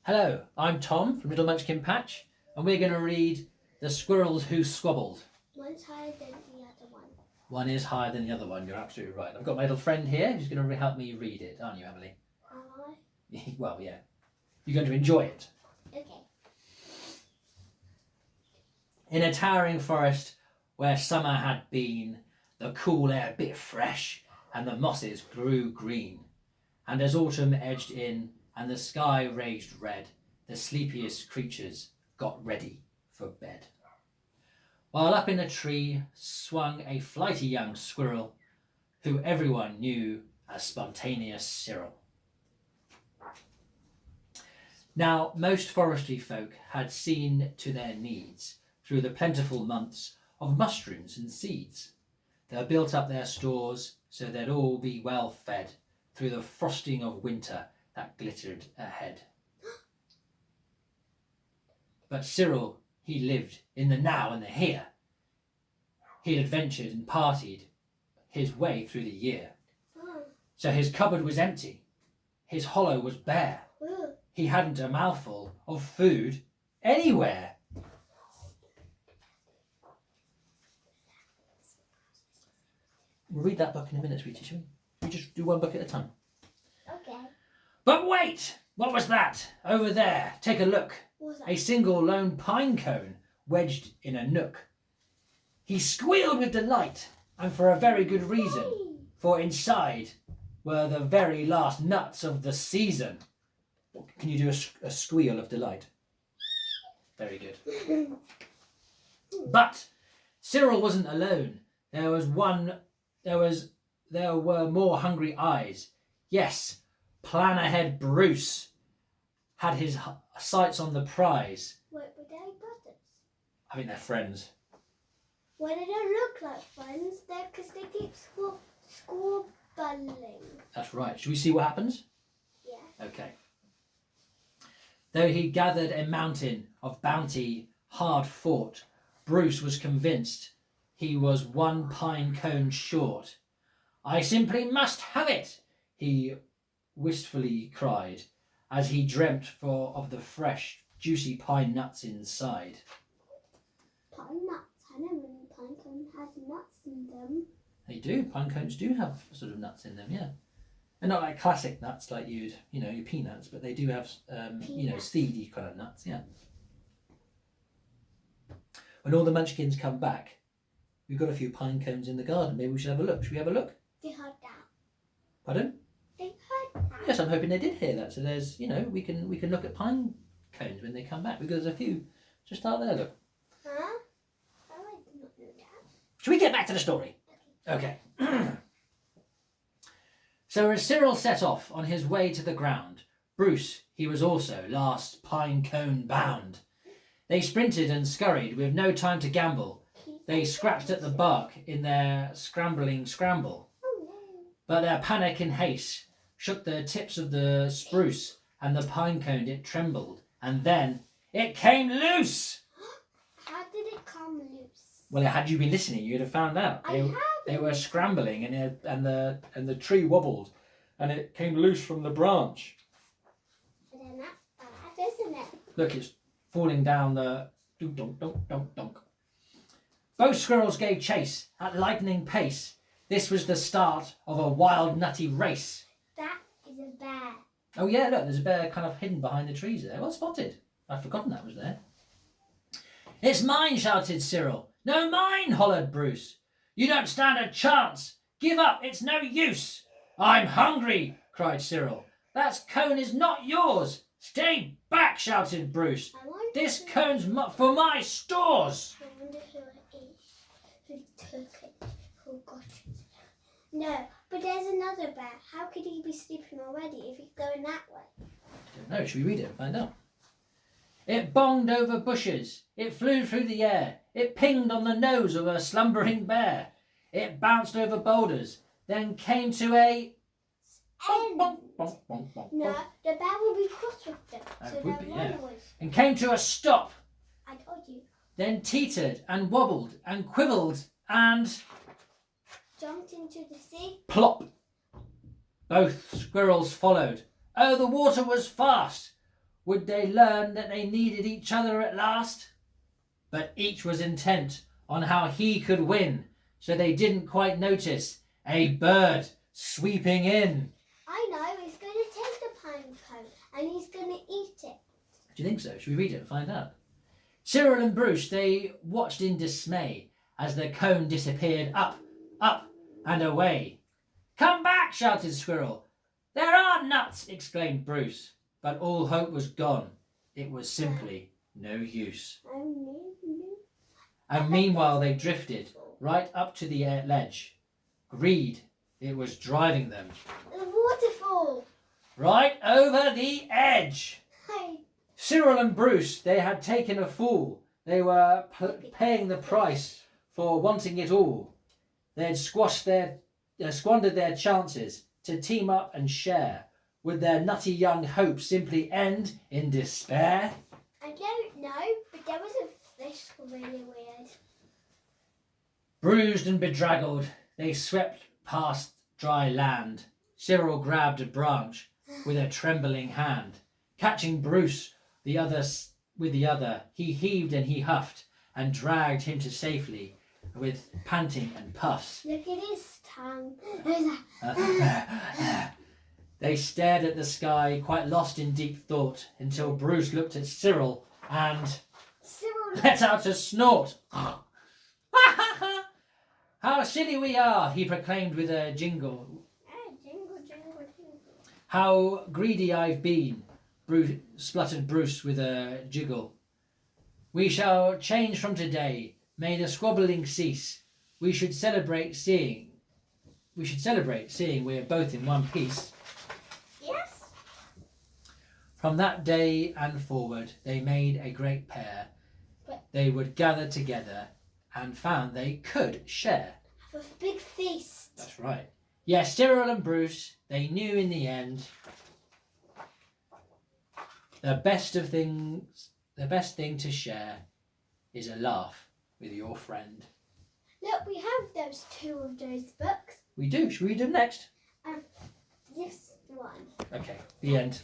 Hello, I'm Tom from Little Munchkin Patch, and we're going to read The Squirrels Who Squabbled. One's higher than the other one. One is higher than the other one, you're absolutely right. I've got my little friend here who's going to help me read it, aren't you, Emily? Am I? Well, yeah. You're going to enjoy it. Okay. In a towering forest where summer had been, the cool air bit fresh, and the mosses grew green. And as autumn edged in, and the sky raged red, the sleepiest creatures got ready for bed. While up in a tree swung a flighty young squirrel, who everyone knew as Spontaneous Cyril. Now, most forestry folk had seen to their needs through the plentiful months of mushrooms and seeds. They built up their stores so they'd all be well fed through the frosting of winter that glittered ahead. But Cyril, he lived in the now and the here. He'd adventured and partied his way through the year. So his cupboard was empty, his hollow was bare. He hadn't a mouthful of food anywhere. We'll read that book in a minute, sweetie, shall we? We just do one book at a time. Okay. But wait! What was that? Over there. Take a look. What was that? A single lone pine cone wedged in a nook. He squealed with delight, and for a very good reason, for inside were the very last nuts of the season. Can you do a squeal of delight? Very good. But Cyril wasn't alone. There were more hungry eyes. Yes, plan ahead Bruce had his sights on the prize. Wait, were they brothers? I think they're friends. Well, they don't look like friends. They're because they keep squabbling. That's right. Should we see what happens? Yeah. Okay. Though he gathered a mountain of bounty hard fought, Bruce was convinced he was one pine cone short. I simply must have it, he wistfully cried, as he dreamt of the fresh, juicy pine nuts inside. Pine nuts. I know when pine cone has nuts in them. They do. Pine cones do have sort of nuts in them, yeah. They're not like classic nuts like your peanuts, but they do have, seedy kind of nuts, yeah. When all the munchkins come back, we've got a few pine cones in the garden. Maybe we should have a look. Should we have a look? They heard that. Pardon? They heard that. Yes, I'm hoping they did hear that. So there's, we can look at pine cones when they come back, because there's a few just out there. Look. Huh? Oh, I did not know that. Should we get back to the story? Okay. So as Cyril set off on his way to the ground, Bruce, he was also last pine cone bound. They sprinted and scurried with no time to gamble. They scratched at the bark in their scrambling scramble. Oh, no. But their panic and haste shook the tips of the spruce, and the pine cone it trembled, and then it came loose. How did it come loose? Well, had you been listening, you'd have found out. They were scrambling, and the tree wobbled, and it came loose from the branch. But then that's bad, isn't it? Look, it's falling down the donk, donk, donk, donk. Both squirrels gave chase at lightning pace. This was the start of a wild, nutty race. That is a bear. Oh yeah, look, there's a bear kind of hidden behind the trees there. Well spotted. I'd forgotten that was there. It's mine, shouted Cyril. No, mine, hollered Bruce. You don't stand a chance. Give up, it's no use. I'm hungry, cried Cyril. That cone is not yours. Stay back, shouted Bruce. This cone's for my stores. I wonder who it is. Who took it? Who got it? No, but there's another bear. How could he be sleeping already if he's going that way? I don't know. Should we read it and find out? It bonged over bushes. It flew through the air. It pinged on the nose of a slumbering bear. It bounced over boulders, then came to a... End. Bonk, bonk, bonk, bonk, No, bonk, the bear will be cross with them. That So would they'll be, run yeah. away. and came to a stop, I told you. then teetered and wobbled and quibbled and Jumped into the sea. plop. Both squirrels followed. Oh, the water was fast. Would they learn that they needed each other at last? But each was intent on how he could win, so they didn't quite notice a bird sweeping in. I know, he's going to take the pine cone and he's going to eat it. Do you think so? Should we read it and find out? Cyril and Bruce, they watched in dismay as the cone disappeared up, and away. Come back, shouted Squirrel. There are nuts, exclaimed Bruce. But all hope was gone. It was simply no use. And meanwhile they drifted right up to the ledge. Greed, it was driving them. The waterfall. Right over the edge. Hey. Cyril and Bruce, they had taken a fall. They were paying the price for wanting it all. They had squandered their chances to team up and share. Would their nutty young hope simply end in despair? I don't know, but there was a fish really weird. Bruised and bedraggled, they swept past dry land. Cyril grabbed a branch with a trembling hand. Catching Bruce with the other, he heaved and he huffed and dragged him to safely with panting and puffs. Look at his tongue. They stared at the sky, quite lost in deep thought, until Bruce looked at Cyril and let out a snort. How silly we are, he proclaimed with a jingle. Jingle, jingle, jingle. How greedy I've been, spluttered Bruce with a jiggle. We shall change from today. May the squabbling cease. We should celebrate seeing we're both in one piece. Yes. From that day and forward, they made a great pair. They would gather together and found they could share. Have a big feast. That's right. Yes, Cyril and Bruce, they knew in the end the best thing to share is a laugh with your friend. Look, we have those two of those books. We do. Should we read them next? This one. Okay, the end.